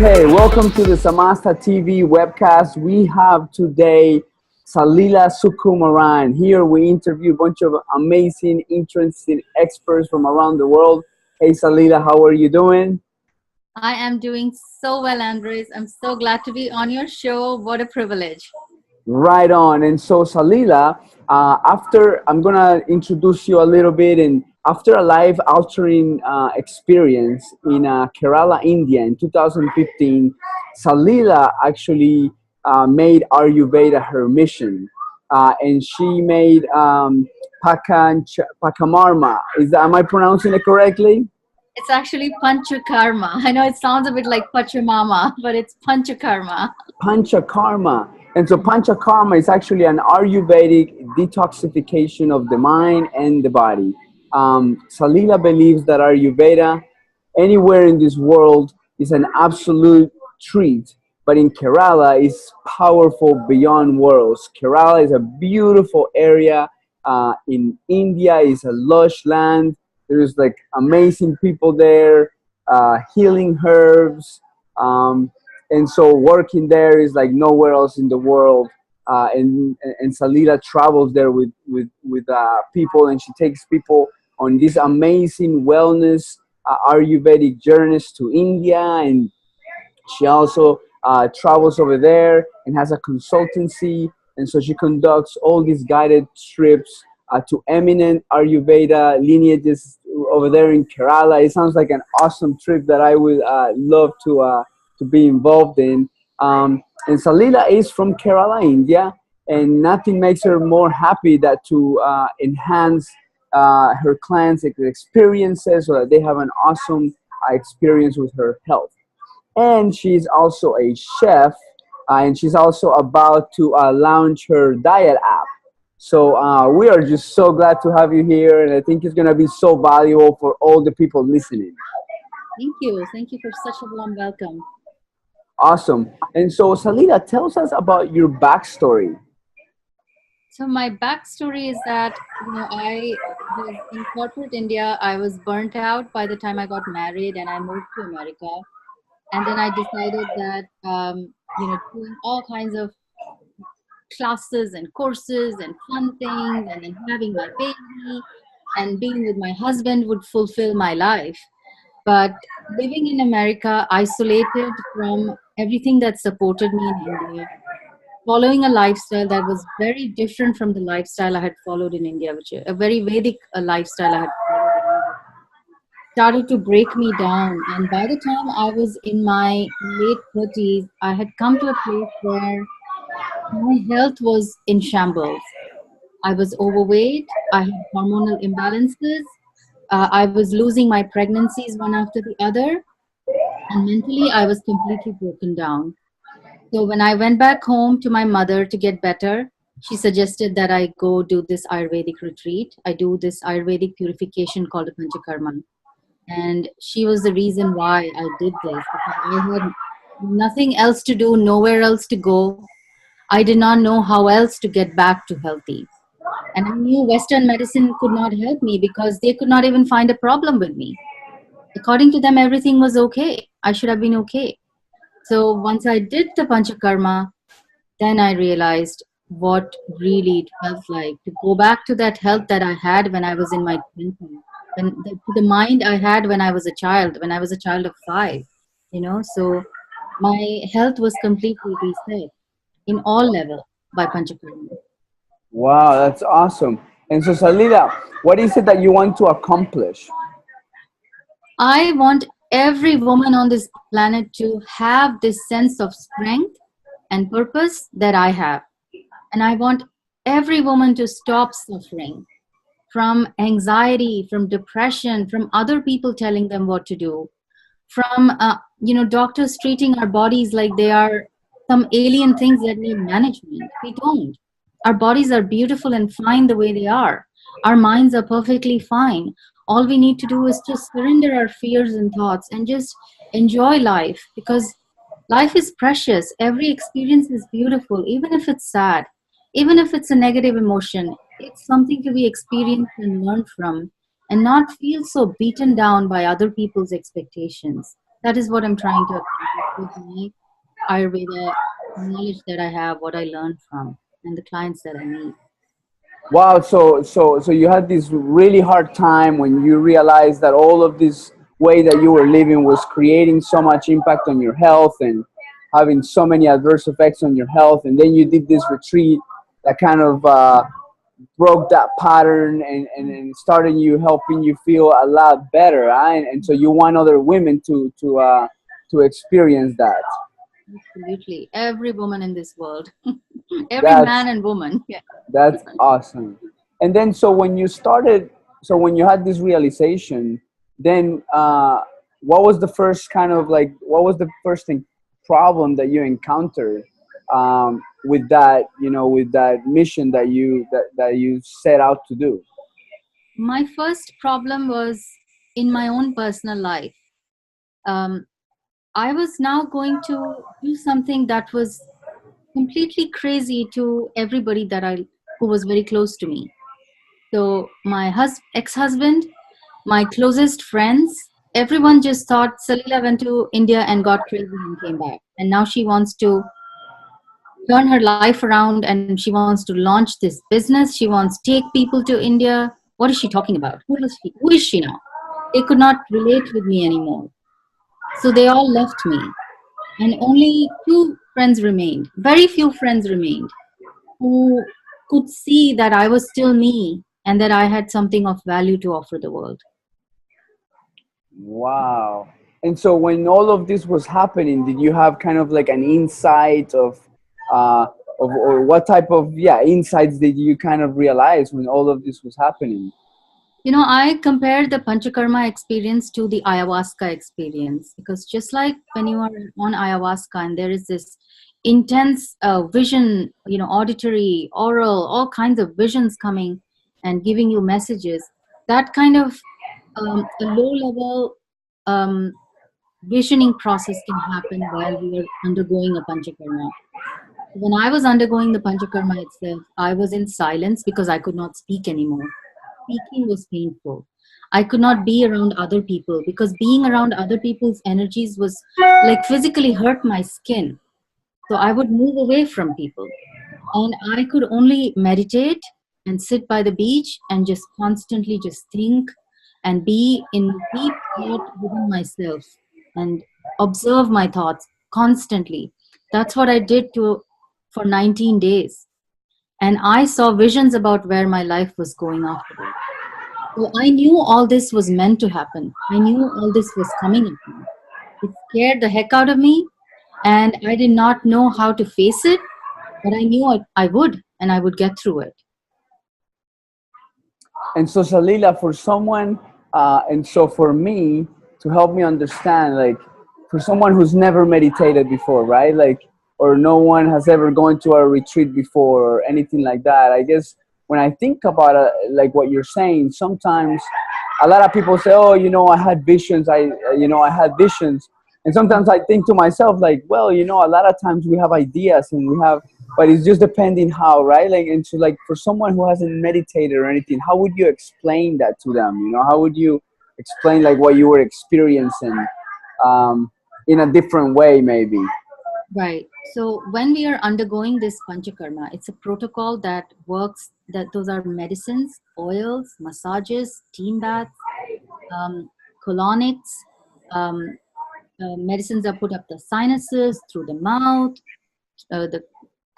Okay, welcome to the Samasta TV webcast. We have today Salila Sukumaran. Here we interview a bunch of amazing, interesting experts from around the world. Hey Salila, how are you doing? I am doing so well, Andres. I'm so glad to be on your show. What a privilege. Right on. And so, Salila, after I'm going to introduce you a little bit, and after a life altering experience in Kerala, India in 2015, Salila actually made Ayurveda her mission. And she made Pakamarma. Am I pronouncing it correctly? It's actually Panchakarma. I know it sounds a bit like Pachamama, but it's Panchakarma. PANCHAKARMA. And so PANCHAKARMA is actually an Ayurvedic detoxification of the mind and the body. Salila believes that Ayurveda, anywhere in this world, is an absolute treat. But in Kerala, is powerful beyond worlds. Kerala is a beautiful area in India. It's a lush land. There's like amazing people there, healing herbs. And so working there is like nowhere else in the world. And Salila travels there with people, and she takes people on these amazing wellness Ayurvedic journeys to India, and she also travels over there and has a consultancy, and so she conducts all these guided trips to eminent Ayurveda lineages over there in Kerala. It sounds like an awesome trip that I would love to be involved in. And Salila is from Kerala, India, and nothing makes her more happy than to enhance her clients' experiences so that they have an awesome experience with her health. And she's also a chef, and she's also about to launch her diet app. So we are just so glad to have you here, and I think it's going to be so valuable for all the people listening. Thank you. Thank you for such a warm welcome. Awesome. And so, Salila, tells us about your backstory. So my backstory is that I was in corporate India. I was burnt out by the time I got married, and I moved to America. And then I decided that doing all kinds of classes and courses and fun things, and then having my baby and being with my husband would fulfill my life. But living in America, isolated from everything that supported me in India, following a lifestyle that was very different from the lifestyle I had followed in India, which is a very Vedic lifestyle I had followed, started to break me down. And by the time I was in my late 30s, I had come to a place where my health was in shambles. I was overweight, I had hormonal imbalances, I was losing my pregnancies one after the other, and mentally I was completely broken down. So when I went back home to my mother to get better, she suggested that I go do this Ayurvedic retreat. I do this Ayurvedic purification called a Panchakarma. And she was the reason why I did this. Because I had nothing else to do, nowhere else to go. I did not know how else to get back to healthy. And I knew Western medicine could not help me because they could not even find a problem with me. According to them, everything was okay. I should have been okay. So once I did the Panchakarma, then I realized what really it felt like to go back to that health that I had when I was in my 20s, to the mind I had when I was a child of 5, So my health was completely reset in all level by Panchakarma. Wow, that's awesome. And so, Salila, what is it that you want to accomplish? I want every woman on this planet to have this sense of strength and purpose that I have. And I want every woman to stop suffering from anxiety, from depression, from other people telling them what to do, from doctors treating our bodies like they are some alien things that need management. We don't. Our bodies are beautiful and fine the way they are. Our minds are perfectly fine. All we need to do is just surrender our fears and thoughts and just enjoy life, because life is precious. Every experience is beautiful, even if it's sad, even if it's a negative emotion. It's something to be experienced and learned from, and not feel so beaten down by other people's expectations. That is what I'm trying to accomplish with my Ayurveda knowledge that I have, what I learned from, and the clients that I meet. Wow, so you had this really hard time when you realized that all of this way that you were living was creating so much impact on your health and having so many adverse effects on your health, and then you did this retreat that kind of broke that pattern and started you helping you feel a lot better, right? And so you want other women to experience that. Absolutely. Every woman in this world, every That's man and woman. Yeah. That's awesome. And then, so when you started, so when you had this realization, then what was the first kind of like, what was the first thing, problem that you encountered with that, with that mission that you set out to do? My first problem was in my own personal life. Um, I was now going to do something that was completely crazy to everybody who was very close to me. So my ex-husband, my closest friends, everyone just thought Salila went to India and got crazy and came back. And now she wants to turn her life around and she wants to launch this business. She wants to take people to India. What is she talking about? Who is she now? They could not relate with me anymore. So they all left me. And only two friends remained. Very few friends remained who could see that I was still me and that I had something of value to offer the world. Wow. And so when all of this was happening, did you have kind of like an insight uh, or what type of, yeah, insights did you kind of realize when all of this was happening? You know, I compared the Panchakarma experience to the Ayahuasca experience because just like when you are on Ayahuasca and there is this intense vision, auditory, oral, all kinds of visions coming and giving you messages, that kind of a low level um, visioning process can happen while we are undergoing a Panchakarma. When I was undergoing the Panchakarma itself, I was in silence because I could not speak anymore. Speaking was painful. I could not be around other people because being around other people's energies was like physically hurt my skin. So I would move away from people. And I could only meditate and sit by the beach and just constantly just think and be in deep thought within myself and observe my thoughts constantly. That's what I did for 19 days. And I saw visions about where my life was going after that. So I knew all this was meant to happen. I knew all this was coming at me. It scared the heck out of me, and I did not know how to face it, but I knew I would, and I would get through it. And so, Salila, for someone, and so for me, to help me understand, like, for someone who's never meditated before, right? Like, or no one has ever gone to a retreat before or anything like that. I guess when I think about it, like what you're saying, sometimes a lot of people say, "Oh, I had visions. I had visions." And sometimes I think to myself, like, well, a lot of times we have ideas and we have, but it's just depending how, right? Like, and so, like, for someone who hasn't meditated or anything, how would you explain that to them? How would you explain like what you were experiencing in a different way, maybe? Right. So when we are undergoing this panchakarma, it's a protocol that works, that those are medicines, oils, massages, steam baths, um, colonics, um, medicines are put up the sinuses, through the mouth, the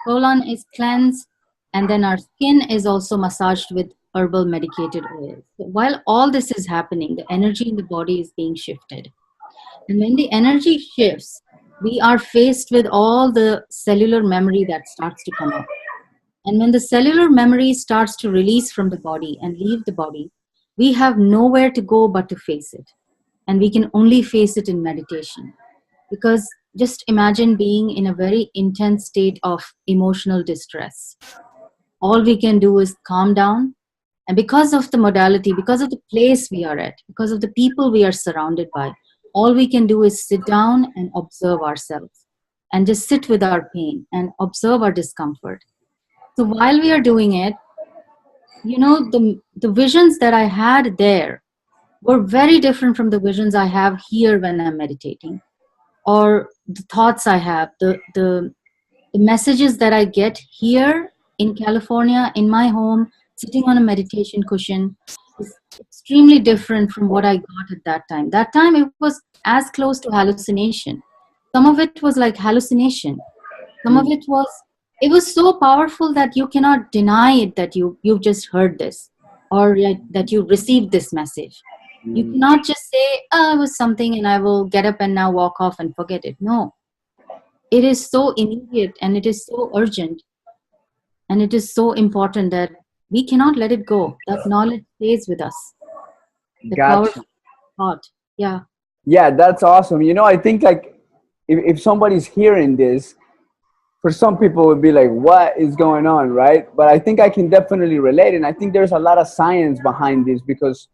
colon is cleansed, and then our skin is also massaged with herbal medicated oils. So while all this is happening, the energy in the body is being shifted. And when the energy shifts, we are faced with all the cellular memory that starts to come up. And when the cellular memory starts to release from the body and leave the body, we have nowhere to go but to face it. And we can only face it in meditation. Because just imagine being in a very intense state of emotional distress. All we can do is calm down. And because of the modality, because of the place we are at, because of the people we are surrounded by, all we can do is sit down and observe ourselves and just sit with our pain and observe our discomfort. So while we are doing it, the visions that I had there, were very different from the visions I have here when I'm meditating, or the thoughts I have, the messages that I get here in California, in my home, sitting on a meditation cushion, is extremely different from what I got at that time. That time it was as close to hallucination. Some of it was like hallucination. Some of it was so powerful that you cannot deny it, that you've just heard this, or that you received this message. You Mm. cannot just say, oh, it was something and I will get up and now walk off and forget it. No, it is so immediate and it is so urgent and it is so important that we cannot let it go. That knowledge stays with us. The Gotcha. powerful thought. Yeah. Yeah, that's awesome. You know, I think like if somebody's hearing this, for some people it would be like, what is going on, right? But I think I can definitely relate, and I think there's a lot of science behind this, because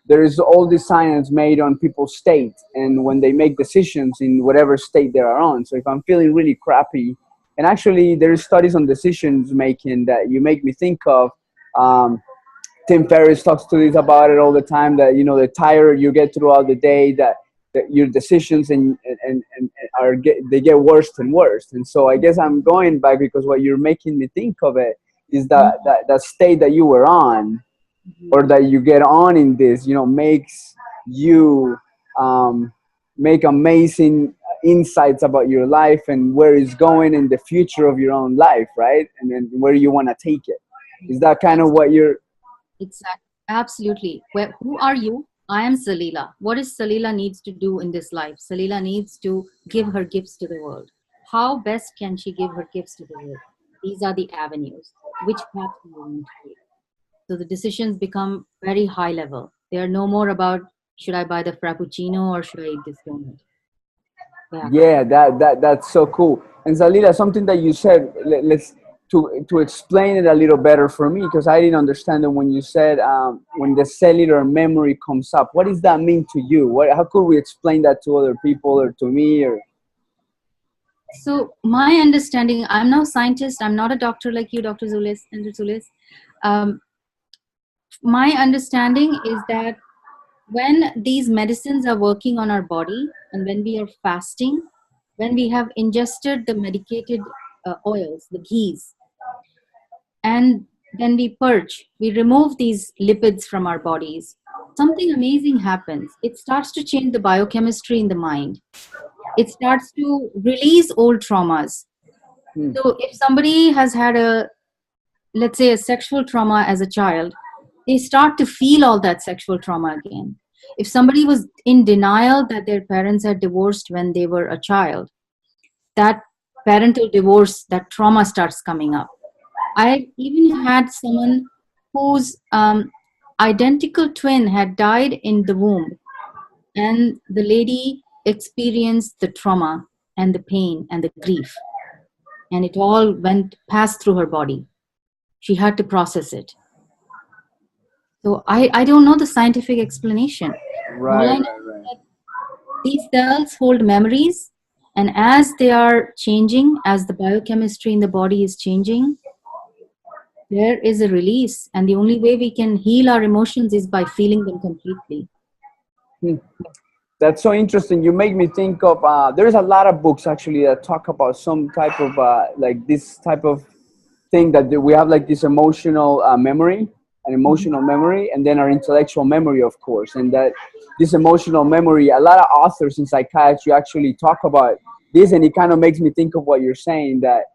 there is all this science made on people's state and when they make decisions in whatever state they are on. So if I'm feeling really crappy, and actually there's studies on decisions making that you make me think of. um, Tim Ferriss talks to this about it all the time, that, you know, the tired you get throughout the day, that your decisions and they get worse and worse. And so I guess I'm going back, because what you're making me think of it is that state that you were on, Mhm. or that you get on in this, you know, makes you um, make amazing insights about your life and where it's going in the future of your own life, right? And then where you want to take it. Is that kind of what you're? Exactly. Absolutely. Who are you? I am Salila. What is Salila needs to do in this life? Salila needs to give her gifts to the world. How best can she give her gifts to the world? These are the avenues. Which path do you want to take? So the decisions become very high level. They are no more about, should I buy the frappuccino or should I eat this donut? Yeah. Yeah, that's so cool. And Zalila, something that you said, let's to explain it a little better for me, because I didn't understand it when you said, when the cellular memory comes up. What does that mean to you? How could we explain that to other people or to me? Or So my understanding, I'm no scientist. I'm not a doctor like you, Dr. Zulis, Dr. Zulis. Um, my understanding is that when these medicines are working on our body and when we are fasting, when we have ingested the medicated oils, the ghees, and then we purge, we remove these lipids from our bodies, something amazing happens. It starts to change the biochemistry in the mind. It starts to release old traumas. hmm, So if somebody has had a, let's say, a sexual trauma as a child, they start to feel all that sexual trauma again. If somebody was in denial that their parents had divorced when they were a child, that parental divorce, that trauma starts coming up. I even had someone whose identical twin had died in the womb, and the lady experienced the trauma and the pain and the grief, and it all went passed through her body. She had to process it. So I don't know the scientific explanation. All right, I know right, is right. that these cells hold memories, and as they are changing, as the biochemistry in the body is changing, there is a release. And the only way we can heal our emotions is by feeling them completely. Hmm. That's so interesting. You make me think of, there's a lot of books actually that talk about some type of like this type of thing, that we have like this emotional memory, an Mhm. emotional memory, and then our intellectual memory, of course. And that this emotional memory, a lot of authors in psychiatry actually talk about this, and it kind of makes me think of what you're saying, that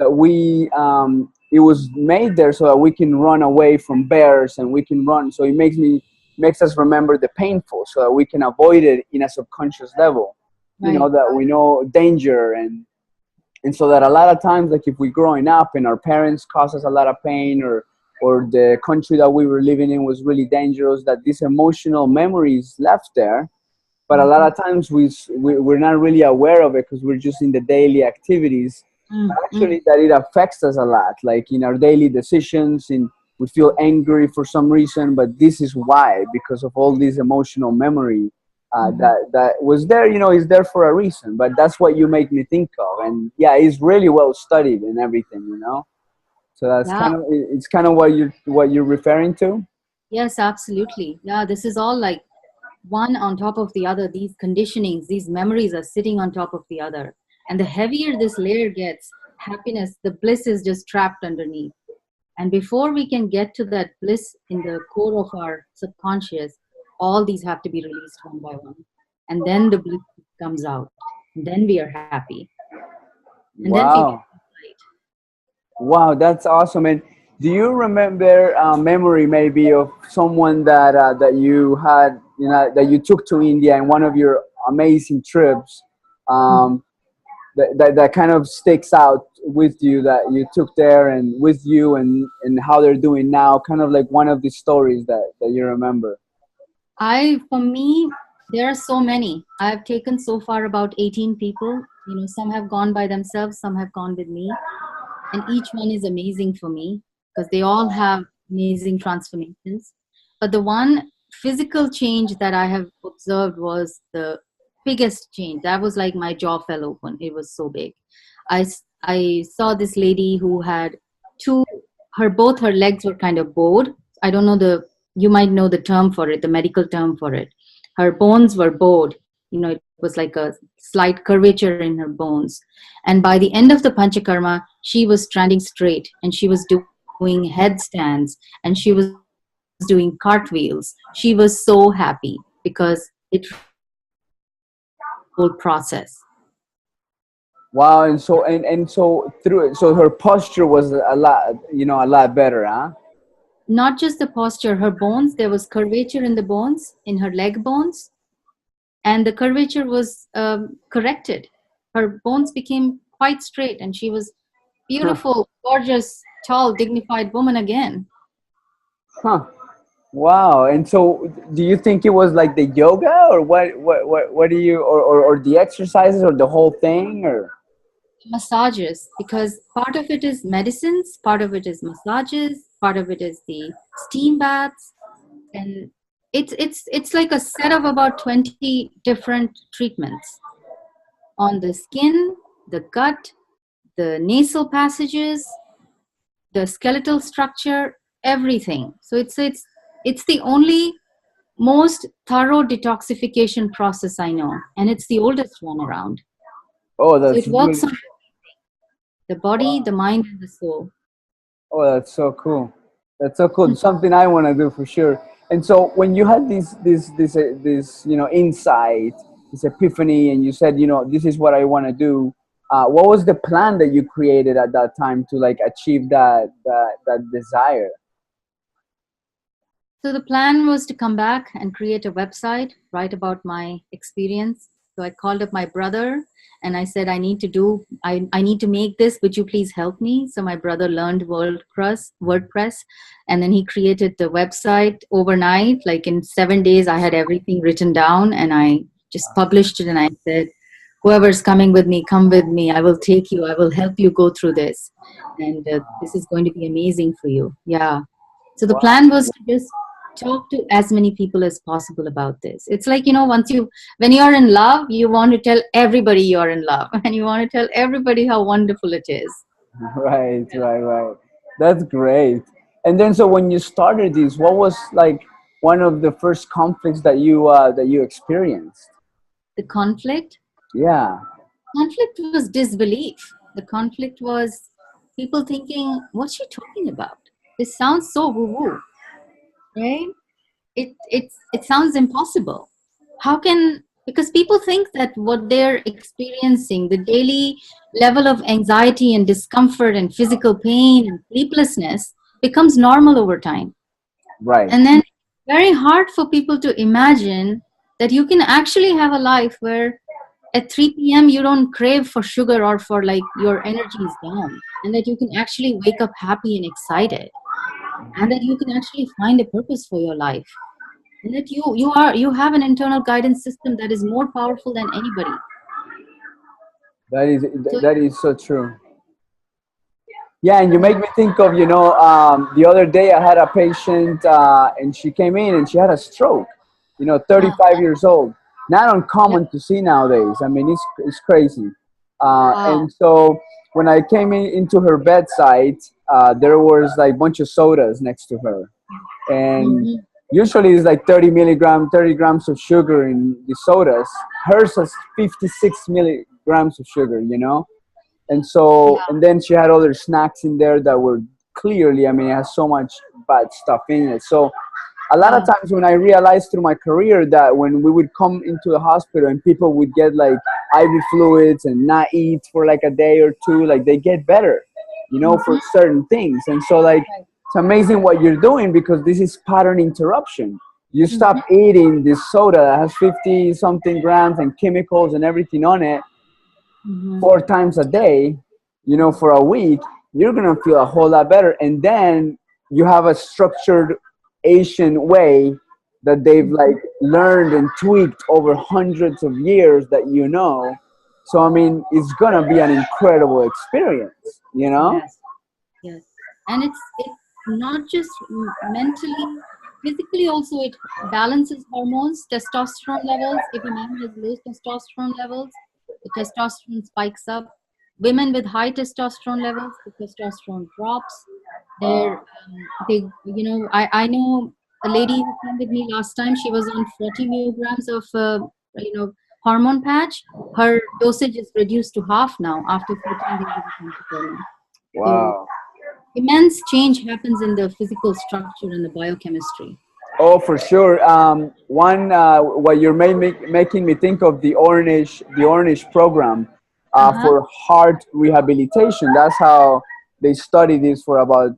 we it was made there so that we can run away from bears, and we can run. So it makes us remember the painful, so that we can avoid it in a subconscious level. You know, Right. that we know danger, and so that a lot of times, like if we're growing up and our parents cause us a lot of pain, or the country that we were living in was really dangerous, that this emotional memory is left there. But a lot Mhm. of times we're not really aware of it, because we're just in the daily activities. But Mm, mm, actually that it affects us a lot, like in our daily decisions, and we feel angry for some reason, but this is why, because of all this emotional memory mhm. that was there. You know, is there for a reason. But that's what you make me think of. And yeah, it's really well studied and everything, you know. So that's Yeah. it's kind of what you're referring to. Yes, absolutely. Yeah, this is all like one on top of the other. These conditionings, these memories are sitting on top of the other. And the heavier this layer gets, happiness, the bliss is just trapped underneath. And before we can get to that bliss in the core of our subconscious, all these have to be released one by one. And then the bliss comes out. And then we are happy. And then we get Wow. Wow, that's awesome. And do you remember a memory maybe of someone that that you had, you know, that you took to India in one of your amazing trips, um, that kind of sticks out with you, that you took there and with you, and how they're doing now, kind of like one of the stories that you remember? For me, there are so many. I've taken so far about 18 people. You know, some have gone by themselves, some have gone with me. And each one is amazing for me because they all have amazing transformations. But the one physical change that I have observed was the biggest change. That was like my jaw fell open. It was so big. I saw this lady who had both her legs were kind of bowed. I don't know you might know the term for it, the medical term for it. Her bones were bowed. You know, it was like a slight curvature in her bones. And by the end of the Panchakarma, she was standing straight and she was doing headstands and she was doing cartwheels. She was so happy because it whole process. Wow, and so through it, so her posture was a lot, you know, a lot better, huh? Not just the posture, her bones, there was curvature in the bones, in her leg bones, and the curvature was corrected. Her bones became quite straight and she was Huh. beautiful, gorgeous, tall, dignified woman again. Huh. Wow. And so do you think it was like the yoga, or what do you, or the exercises, or the whole thing, or? Massages, because part of it is medicines, part of it is massages, part of it is the steam baths, and it's like a set of about 20 different treatments on the skin, the gut, the nasal passages, the skeletal structure, everything. So it's the only most thorough detoxification process I know, and it's the oldest one around. Oh, So that's it works really, on the body, the mind, and the soul. oh, that's so cool. That's so cool. Hmm. Something I want to do for sure. And so when you had this, you know, insight, this epiphany, and you said, you know, this is what I want to do. What was the plan that you created at that time to like achieve that desire? So the plan was to come back and create a website, write about my experience. So I called up my brother and I said, I need to make this. Would you please help me? So my brother learned WordPress, and then he created the website overnight. Like in 7 days, I had everything written down and I just published it. And I said, whoever's coming with me, come with me. I will take you. I will help you go through this. And this is going to be amazing for you. Yeah. So the Wow. plan was to just talk to as many people as possible about this. It's like, you know, when you're in love, you want to tell everybody you're in love and you want to tell everybody how wonderful it is. Right, right, right. That's great. And then, so when you started this, what was like one of the first conflicts that you experienced? The Yeah. conflict was disbelief. The conflict was people thinking, what's she talking about? This sounds so woo-woo, right? It sounds impossible. How can, because people think that what they're experiencing, the daily level of anxiety and discomfort and physical pain and sleeplessness becomes normal over time. Right. And then very hard for people to imagine that you can actually have a life where at 3 p.m. you don't crave for sugar or for like your energy is down, and that you can actually wake up happy and excited, and that you can actually find a purpose for your life, and that you have an internal guidance system that is more powerful than anybody. That is So that is so true. Yeah, and you make me think of, you know, the other day I had a patient, and she came in and she had a stroke. You know, uh, 35 years old. Not yep. uncommon to see nowadays. I mean, it's crazy. Wow. And so when I came into her bedside, there was like a bunch of sodas next to her, and Hmm. Usually it's like 30 grams of sugar in the sodas. Hers has 56 milligrams of sugar, you know? And so, and then she had other snacks in there that were clearly, I mean, it has so much bad stuff in it. So a lot of Yeah. times when I realized through my career that when we would come into the hospital and people would get like IV fluids and not eat for like a day or two, like they get better, you know, for Mhm. certain things. And so like Right. it's amazing what you're doing because this is pattern interruption. You stop Mhm. eating this soda that has 50 something grams and chemicals and everything on it Mhm. 4 times a day, you know, for a week, you're gonna feel a whole lot better. And then you have a structured Asian way that they've like Mhm. learned and tweaked over hundreds of years that you know. So I mean, it's gonna be an incredible experience, you know? Yes. Yes. And it's not just mentally, physically also it balances hormones, testosterone levels. If a man has low testosterone levels, the testosterone spikes up. Women with high testosterone levels, the testosterone drops. I know a lady who came with me last time. She was on 40 milligrams of hormone patch. Her dosage is reduced to half now after 14 days of PANCHAKARMA. So Wow. immense change happens in the physical structure and the biochemistry. Oh, for sure. One, what you're making me think of the Ornish program Uh-huh. for heart rehabilitation. That's how they study this for about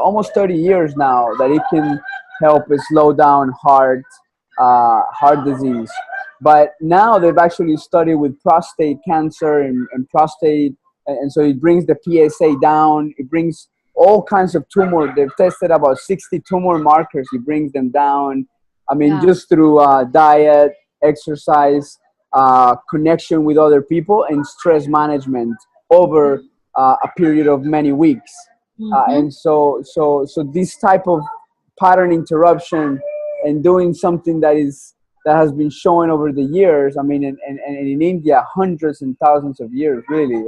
almost 30 years now. That it can help slow down heart disease. But now they've actually studied with prostate cancer and prostate, and so it brings the PSA down. It brings all kinds of tumor. They've tested about 60 tumor markers. It brings them down. I mean, Yeah. just through diet, exercise, connection with other people, and stress management over a period of many weeks. Mm-hmm. And so this type of pattern interruption and doing something that has been showing over the years. I mean, and in India, hundreds and thousands of years, really,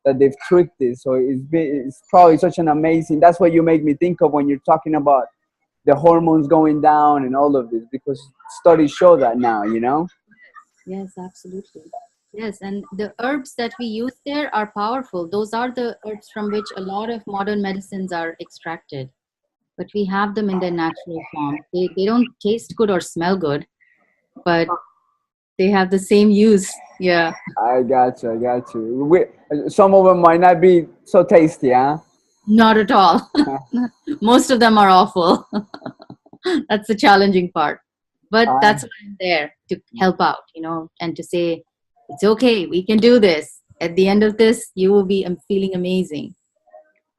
that they've tweaked this. So it's probably such an amazing. That's what you make me think of when you're talking about the hormones going down and all of this, because studies show that now. You know. Yes, absolutely. Yes, and the herbs that we use there are powerful. Those are the herbs from which a lot of modern medicines are extracted. But we have them in their natural form. They don't taste good or smell good, but they have the same use. Yeah, I got you. I got you. Some of them might not be so tasty, huh? not at all. Most of them are awful. That's the challenging part. But Uh, that's why I'm there to help out, and to say, it's okay, we can do this. At the end of this, you will be feeling amazing.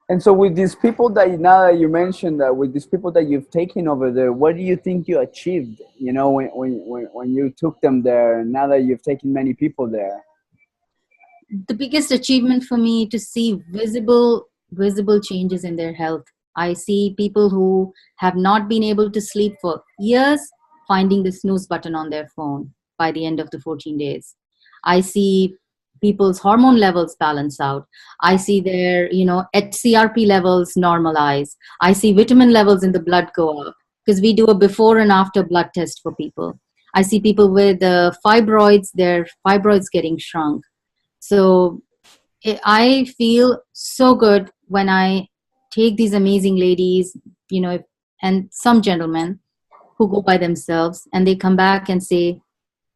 And so, with these people now that you mentioned that, with these people that you've taken over there, what do you think you achieved? You know, when you took them there, and now that you've taken many people there. The biggest achievement for me to see visible changes in their health. I see people who have not been able to sleep for years finding the snooze button on their phone by the end of the 14 days. I see people's hormone levels balance out. I see their HCRP levels normalize. I see vitamin levels in the blood go up because we do a before and after blood test for people. I see people with fibroids, their fibroids getting shrunk. So I feel so good when I take these amazing ladies, and some gentlemen who go by themselves and they come back and say,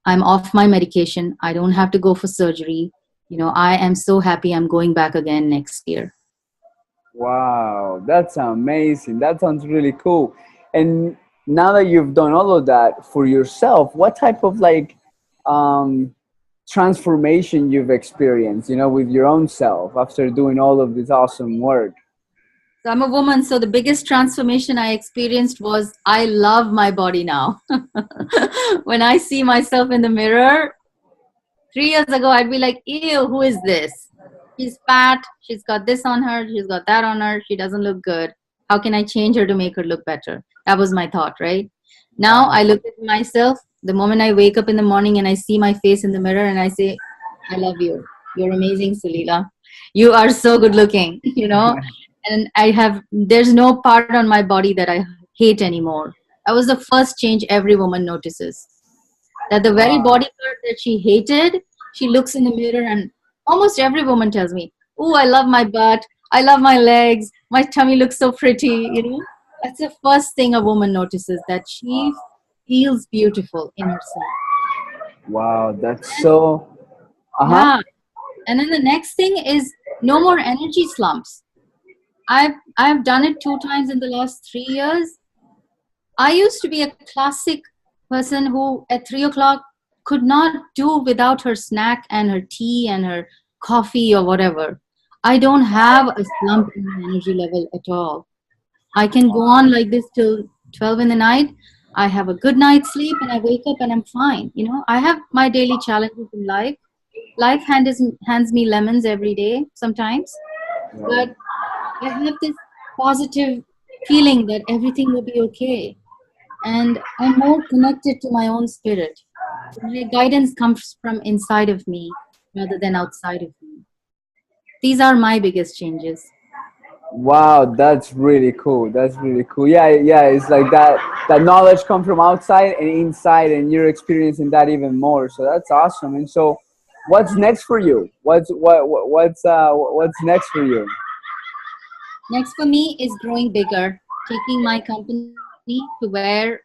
I'm off my medication. I don't have to go for surgery. I am so happy I'm going back again next year. Wow, that's amazing. That sounds really cool. And now that you've done all of that for yourself, what type of like um, transformation you've experienced, you know, with your own self after doing all of this awesome work? So I'm a woman, so the biggest transformation I experienced was I love my body now. When I see myself in the mirror, 3 years ago, I'd be like, ew, who is this? She's fat. She's got this on her. She's got that on her. She doesn't look good. How can I change her to make her look better? That was my thought, right? Now I look at myself the moment I wake up in the morning and I see my face in the mirror and I say, I love you. You're amazing, Salila. You are so good looking, And there's no part on my body that I hate anymore. That was the first change every woman notices. That the very Wow. body part that she hated, she looks in the mirror and almost every woman tells me, "Oh, I love my butt. I love my legs. My tummy looks so pretty." That's the first thing a woman notices, that she feels beautiful in herself. Wow, that's And so. Uh-huh. yeah, and then the next thing is no more energy slumps. I've done it 2 times in the last 3 years. I used to be a classic person who at 3 o'clock could not do without her snack and her tea and her coffee or whatever. I don't have a slump in my energy level at all. I can go on like this till 12 in the night. I have a good night's sleep and I wake up and I'm fine. I have my daily challenges in life. Life hands me lemons every day sometimes, Right. but I have this positive feeling that everything will be okay. And I'm more connected to my own spirit. My guidance comes from inside of me rather than outside of me. These are my biggest changes. Wow, that's really cool. That's really cool. Yeah, yeah, it's like that knowledge comes from outside and inside, and you're experiencing that even more. So that's awesome. And so what's next for you? What's next for you? Next for me is growing bigger, taking my company to where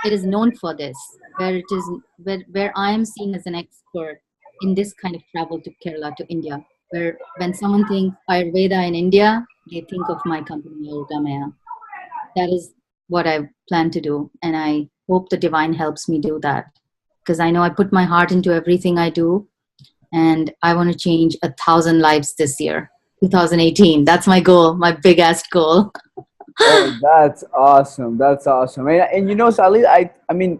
it is known for this, where I am seen as an expert in this kind of travel to Kerala, to India, where when someone thinks Ayurveda in India, they think of my company Ayurgamaya. That is what I plan to do, and I hope the divine helps me do that, because I know I put my heart into everything I do, and I want to change 1,000 lives this year, 2018. That's my goal, my big ass goal. Oh, that's awesome. That's awesome. And you know, Salid, I mean,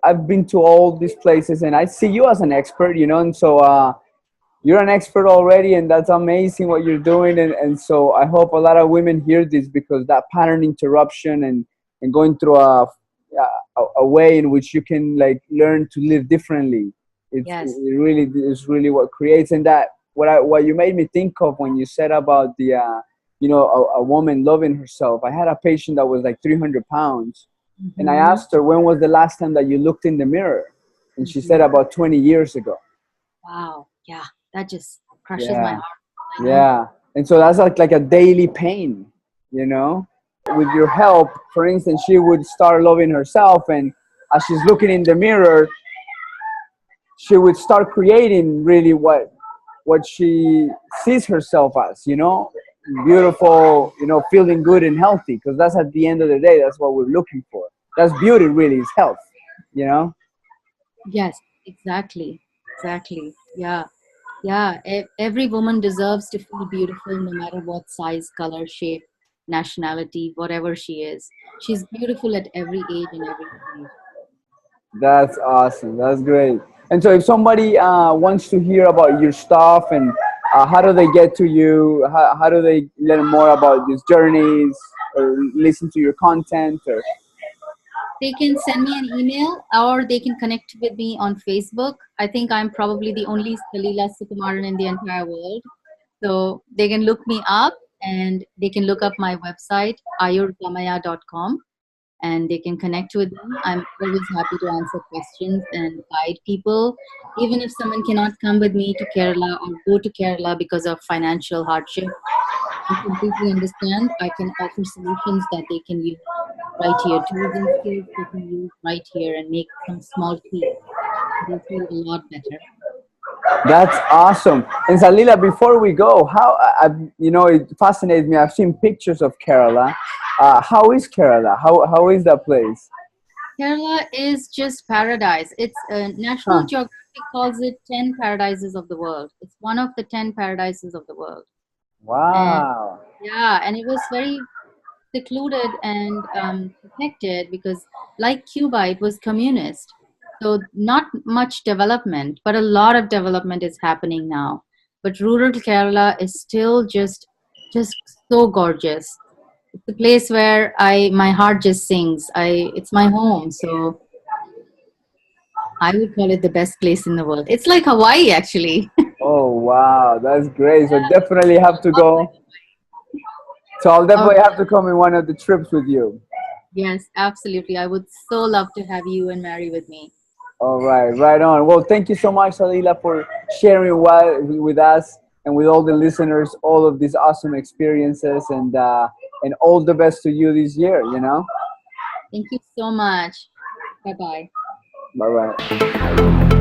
I've been to all these places, and I see you as an expert. And so you're an expert already, and that's amazing what you're doing. And so I hope a lot of women hear this, because that pattern interruption and going through a way in which you can like learn to live differently. Yes. It really is really what creates. And that what you made me think of when you said about the a woman loving herself. I had a patient that was like 300 pounds, and I Hmm. asked her, when was the last time that you looked in the mirror? And she said, Hmm. about 20 years ago. Wow. Yeah. That just crushes my Yeah, heart. I know. yeah. And so that's like a daily pain, you know? With your help, for instance, she would start loving herself, and as she's looking in the mirror, she would start creating really what she sees herself as, beautiful, feeling good and healthy, because that's at the end of the day, that's what we're looking for. That's beauty, really, is health, you know? Yes. Exactly. Exactly. Yeah. Yeah. Every woman deserves to feel beautiful no matter what size, color, shape, nationality, whatever she is. She's beautiful at every age and every stage. That's awesome. That's great. And so, if somebody wants to hear about your stuff, and how do they get to you? How do they learn more about these journeys, or listen to your content? Or They can send me an email or they can connect with me on Facebook. I think I'm probably the only Salila Sukumaran in the entire world. So they can look me up and they can look up my website, ayurgamaya.com, and they can connect with me. I'm always happy to answer questions and guide people. Even if someone cannot come with me to Kerala or go to Kerala because of financial hardship, I completely understand. I can offer solutions that they can use right here, tools and skills they can use right here and make some small tweaks. They feel a lot better. that's awesome. And Salila, before we go, it fascinates me. I've seen pictures of Kerala. How is Kerala? How is that place? Kerala is just paradise. It's National Huh. Geographic calls it 10 paradises of the world. It's one of the 10 paradises of the world. And Wow. yeah, and it was very secluded and protected because, like Cuba, it was communist. So not much development, but a lot of development is happening now. But rural Kerala is still just so gorgeous. It's a place where my heart just sings. It's my home, so I would call it the best place in the world. It's like Hawaii, actually. Oh wow, that's great. So definitely have to Almost like go. So I'll Hawaii. definitely have to come in one of the trips with you. Yes, absolutely. I would so love to have you and Mary with me. All right, right on. Well, thank you so much, Salila, for sharing with us and with all the listeners all of these awesome experiences, and all the best to you this year. You know. Thank you so much. Bye bye. Bye bye.